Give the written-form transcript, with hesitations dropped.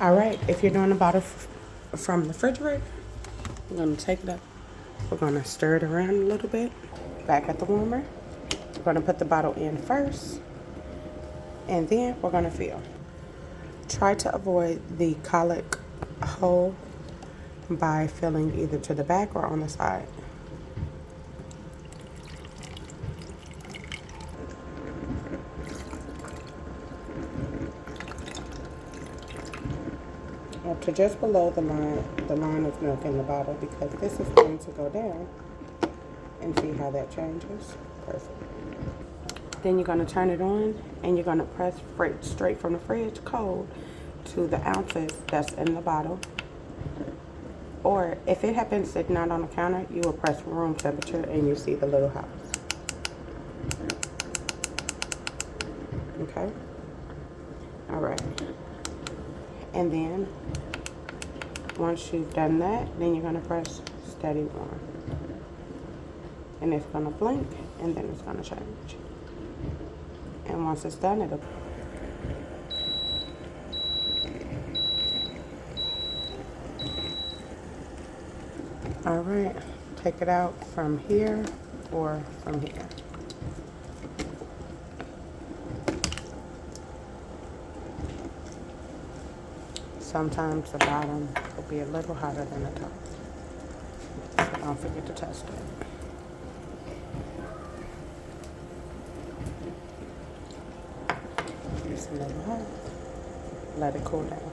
All right, if you're doing a bottle from the refrigerator, we're gonna take it up. We're gonna stir it around a little bit. Back at the warmer. We're gonna put the bottle in first, and then we're gonna fill. Try to avoid the colic hole by filling either to the back or on the side. Up to just below the line of milk in the bottle, because this is going to go down, and see how that changes. Perfect. Then you're going to turn it on, and you're going to press straight from the fridge cold to the ounces that's in the bottle. Or if it had been sitting out on the counter, you will press room temperature and you see the little house. Okay? All right. And then once you've done that, then you're going to press steady on. And it's going to blink, and then it's going to change. And once it's done, it'll... All right, take it out from here or from here. Sometimes the bottom will be a little hotter than the top. So don't forget to test it. It's a little hot. Let it cool down.